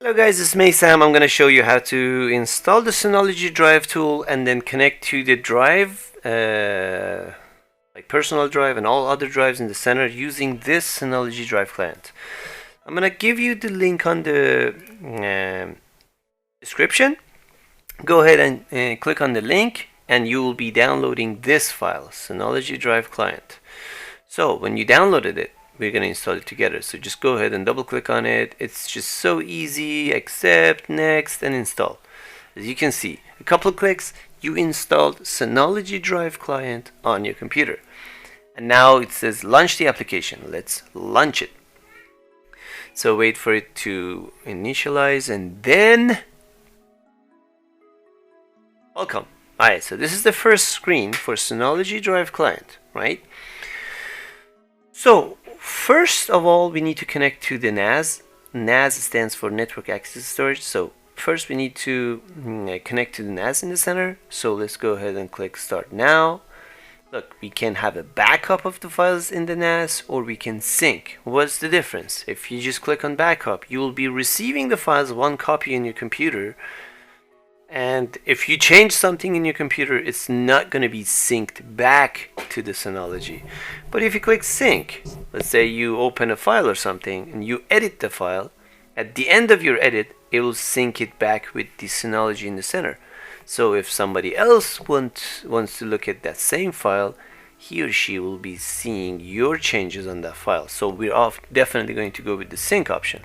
Hello guys, it's me Sam. I'm going to show you how to install the Synology drive tool and then connect to the drive, like personal drive and all other drives in the center using this Synology drive client. I'm going to give you the link on the description. Go ahead and click on the link and you will be downloading this file, Synology drive client. So when you downloaded it, we're going to install it together. So just go ahead and double click on it. It's just so easy. Accept, next, and install. As you can see, a couple of clicks, you installed Synology drive client on your computer. And now it says launch the application. Let's launch it. So wait for it to initialize and then welcome. Alright, so this is the first screen for Synology drive client, right? So first of all, we need to connect to the NAS. NAS stands for Network Access Storage. So first we need to connect to the NAS in the center. So let's go ahead and click Start Now. Look, we can have a backup of the files in the NAS or we can sync. What's the difference? If you just click on backup, you will be receiving the files one copy in your computer. And if you change something in your computer, it's not going to be synced back to the Synology. But if you click sync, let's say you open a file or something and you edit the file, at the end of your edit, it will sync it back with the Synology in the center. So if somebody else wants to look at that same file, he or she will be seeing your changes on that file. So we're definitely going to go with the sync option.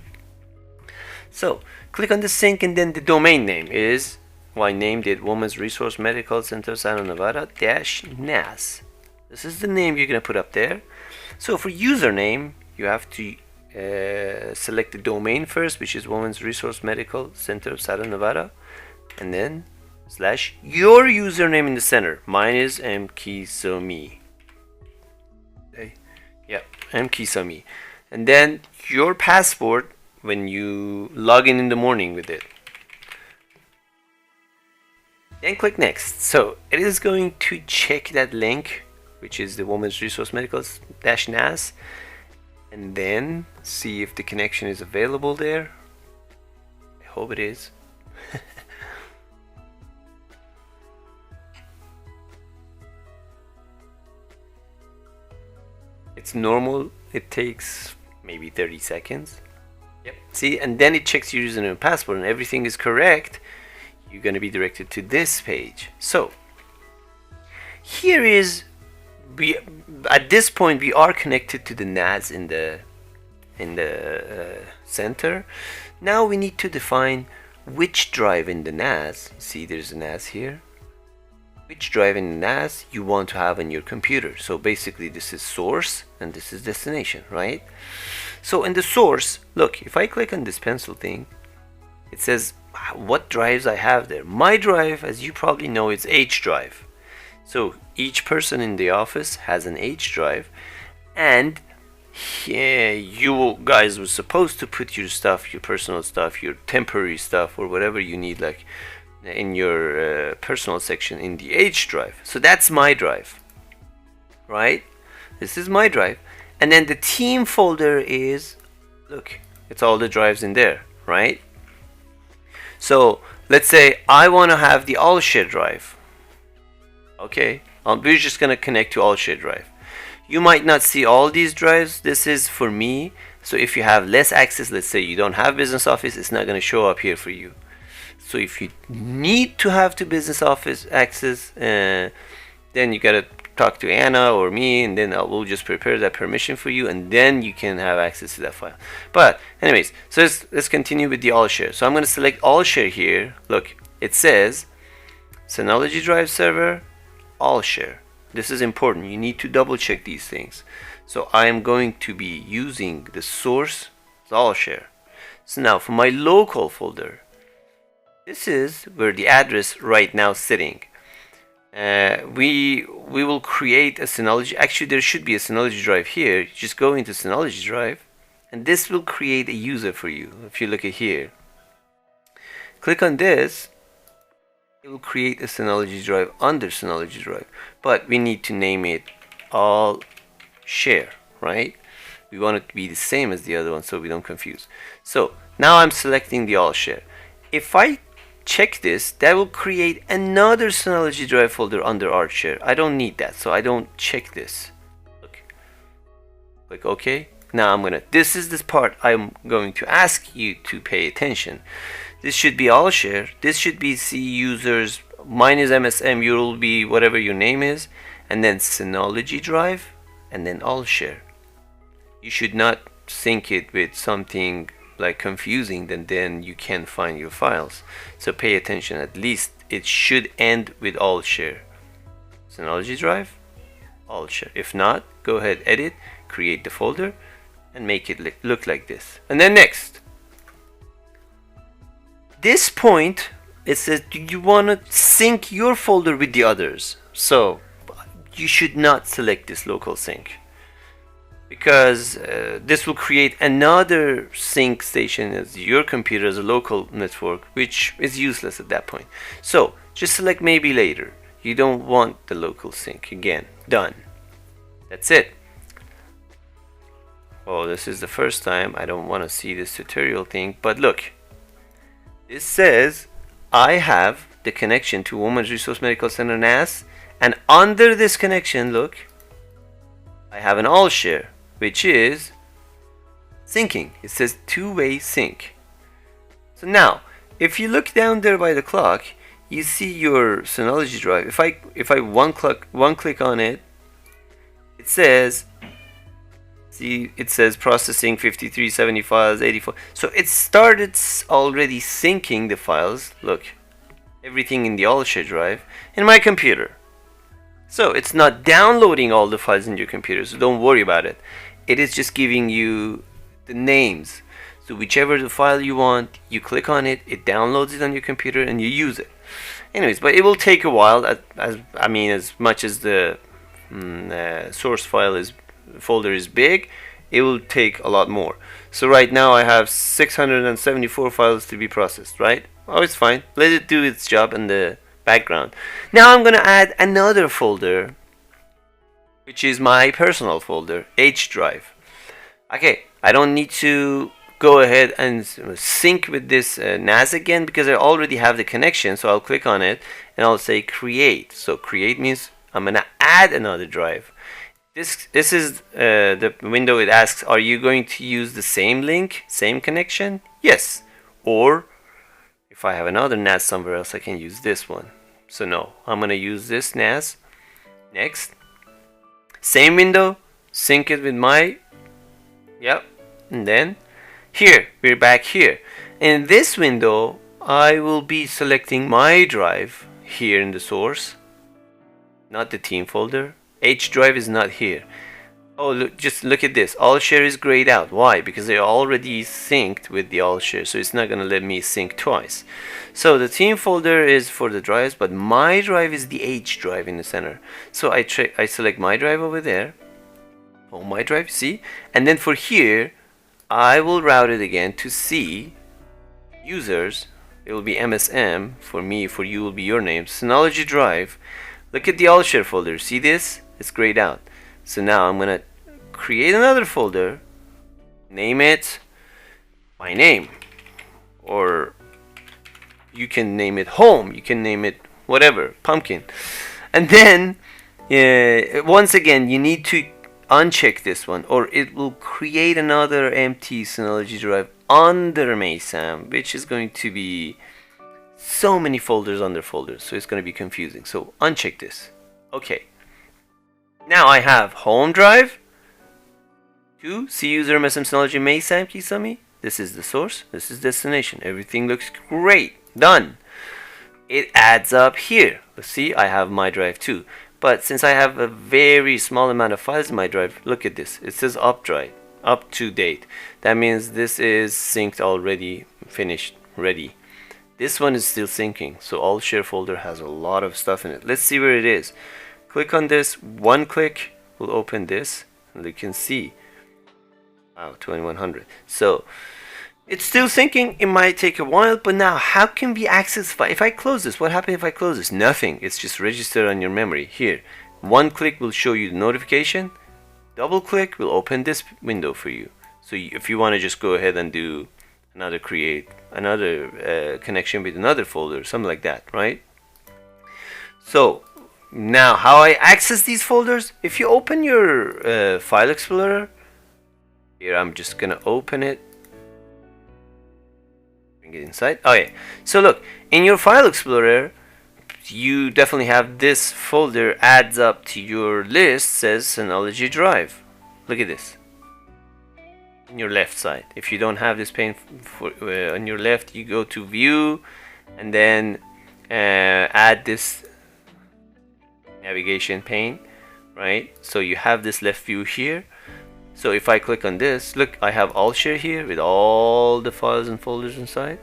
So click on the sync and then the domain name is, well, I named it Women's Resource Medical Center Santa Nevada -NAS. This is the name you're going to put up there. So for username, you have to select the domain first, which is Women's Resource Medical Center Santa Nevada, and then slash your username in the center. Mine is mkisomi. Okay. Yeah, mkisomi. And then your password when you log in the morning with it. Then click next. So it is going to check that link, which is the Women's Resource Medical -NAS, and then see if the connection is available there. I hope it is. It's normal. It takes maybe 30 seconds. Yep. See, and then it checks your username and password, and everything is correct. You're going to be directed to this page. So here is, at this point we are connected to the NAS in the center. Now we need to define which drive in the NAS. See, there's a NAS here. Which drive in the NAS you want to have on your computer. So basically this is source and this is destination, right? So in the source, look, if I click on this pencil thing, it says what drives I have there. My drive, as you probably know, is H drive. So each person in the office has an H drive, and you guys were supposed to put your stuff, your personal stuff, your temporary stuff, or whatever you need, like in your personal section in the H drive. So that's my drive, right? This is my drive. And then the team folder is, look, it's all the drives in there, right? So let's say I want to have the all share drive. Okay, we're just going to connect to all share drive. You might not see all these drives. This is for me. So if you have less access, let's say you don't have business office, it's not going to show up here for you. So if you need to have to business office access, then you got to talk to Anna or me, and then we'll just prepare that permission for you, and then you can have access to that file. But anyways, so let's continue with the all share. So I'm going to select all share here. Look, it says Synology drive server all share. This is important. You need to double check these things. So I am going to be using the source all share. So now for my local folder, this is where the address right now sitting. We will create a Synology. Actually, there should be a Synology drive here. Just go into Synology drive, and this will create a user for you. If you look at here, click on this, it will create a Synology drive under Synology drive. But we need to name it all share, right? We want it to be the same as the other one so we don't confuse. So Now I'm selecting the all share. If I check this, that will create another Synology drive folder under art share. I don't need that, so I don't check this. Look, click OK. Now this is this part I'm going to ask you to pay attention. This should be all share. This should be C users. Mine is MSM. You'll be whatever your name is, and then Synology drive, and then all share. You should not sync it with something like confusing, then you can't find your files. So pay attention. At least it should end with all share. Synology drive, all share. If not, go ahead, edit, create the folder, and make it look like this. And then next, this point, it says, do you want to sync your folder with the others? So you should not select this local sync, because this will create another sync station as your computer as a local network, which is useless at that point. So just select maybe later. You don't want the local sync. Again, done. That's it. Oh, this is the first time. I don't want to see this tutorial thing, but look, this says I have the connection to Women's Resource Medical Center NAS, and under this connection, look, I have an all share, which is syncing. It says two-way sync. So now, if you look down there by the clock, you see your Synology drive. If I one click on it, it says, see, it says processing 5370 files, 84. So it started already syncing the files. Look, everything in the all share drive in my computer. So it's not downloading all the files in your computer, so don't worry about it. It is just giving you the names. So whichever the file you want, you click on it, it downloads it on your computer, and you use it. Anyways, but it will take a while. As much as the source folder is big, it will take a lot more. So right now I have 674 files to be processed, right? Oh, it's fine. Let it do its job in the background. Now I'm going to add another folder, which is my personal folder, H drive. Okay, I don't need to go ahead and sync with this NAS again, because I already have the connection. So I'll click on it and I'll say create. So create means I'm going to add another drive. This is the window. It asks, are you going to use the same link, same connection? Yes. Or if I have another NAS somewhere else, I can use this one. So no, I'm going to use this NAS. Next. Same window, sync it with my, yep, and then here, we're back here. In this window, I will be selecting my drive here in the source, not the team folder. H drive is not here. Oh, look, just look at this. All share is grayed out. Why? Because they already synced with the all share, so it's not going to let me sync twice. So the team folder is for the drives, but my drive is the H drive in the center. So I select my drive over there. Oh, my drive, see? And then for here, I will route it again to C users. It will be MSM for me. For you will be your name. Synology drive. Look at the all share folder. See this? It's grayed out. So now I'm going to create another folder, name it my name, or you can name it home, you can name it whatever, pumpkin. And then once again, you need to uncheck this one, or it will create another empty Synology drive under MASAM, which is going to be so many folders under folders, so it's going to be confusing. So uncheck this. Okay. Now I have home drive, to C user MSM Synology MASAM Kisame. This is the source, this is destination. Everything looks great. Done. It adds up here. Let's see, I have my drive too. But since I have a very small amount of files in my drive, look at this. It says up drive, up to date. That means this is synced already, finished, ready. This one is still syncing, so all share folder has a lot of stuff in it. Let's see where it is. Click on this. One click will open this, and you can see, wow, 2100. So it's still syncing. It might take a while, but now how can we access if I close this? What happens if I close this? Nothing. It's just registered on your memory. Here, one click will show you the notification. Double click will open this window for you. So if you want to just go ahead and do create another connection with another folder, something like that, right? So now how I access these folders, if you open your file explorer here, I'm just gonna open it, bring it inside. Oh yeah, so look, in your file explorer you definitely have this folder adds up to your list, says Synology drive. Look at this on your left side. If you don't have this pane on your left, you go to view and then add this navigation pane, right? So you have this left view here. So if I click on this, look, I have all share here with all the files and folders inside.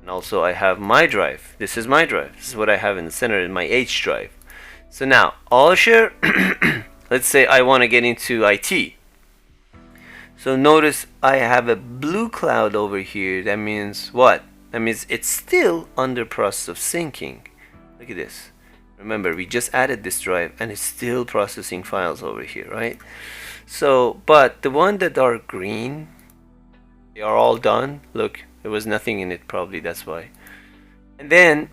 And also I have my drive. This is my drive. This is what I have in the center in my H drive. So now all share, let's say I want to get into IT. So notice I have a blue cloud over here. That means what? That means it's still under process of syncing. Look at this. Remember, we just added this drive and it's still processing files over here, right? So, but the one that are green, they are all done. Look, there was nothing in it, probably that's why. And then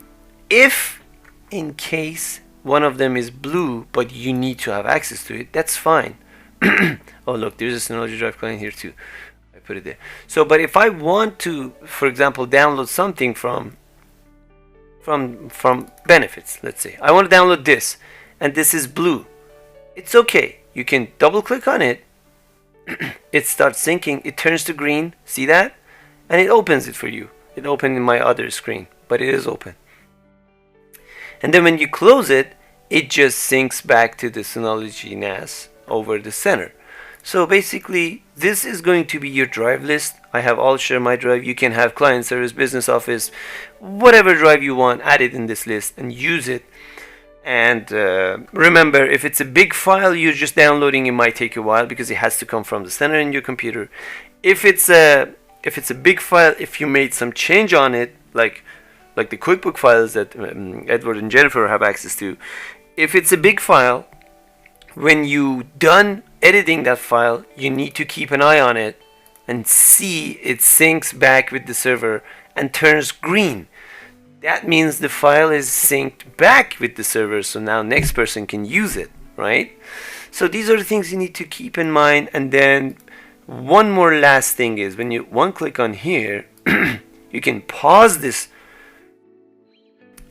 if in case one of them is blue but you need to have access to it, that's fine. Oh look, there's a Synology drive client here too. I put it there. So but if I want to, for example, download something from benefits, let's say I want to download this and this is blue, it's okay. You can double click on it, it starts syncing, it turns to green, see that? And it opens it for you. It opened in my other screen, but it is open. And then when you close it, it just syncs back to the Synology NAS over the center. So basically this is going to be your drive list. I have all share my drive. You can have client service, business office, whatever drive you want, add it in this list and use it. And remember, if it's a big file you're just downloading, it might take a while because it has to come from the center in your computer. If it's a big file, if you made some change on it, like the QuickBook files that Edward and Jennifer have access to, if it's a big file, when you done editing that file, you need to keep an eye on it and see it syncs back with the server and turns green. That means the file is synced back with the server, so now next person can use it, right? So these are the things you need to keep in mind. And then one more last thing is when you one click on here, you can pause this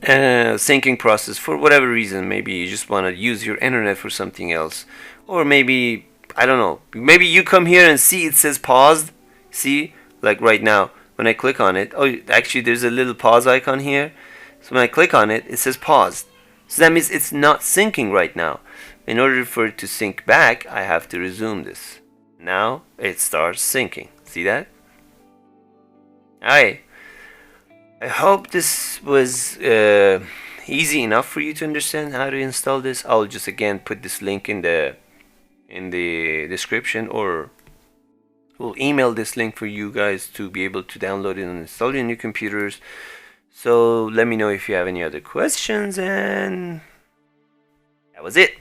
syncing process for whatever reason. Maybe you just want to use your internet for something else, or maybe I don't know, maybe you come here and see it says paused. See, like right now when I click on it, oh actually there's a little pause icon here. So when I click on it, it says paused. So that means it's not syncing right now. In order for it to sync back, I have to resume this. Now it starts syncing. See that? Alright, I hope this was easy enough for you to understand how to install this. I'll just again put this link in the description, or we'll email this link for you guys to be able to download it and install it in your computers. So let me know if you have any other questions, and that was it.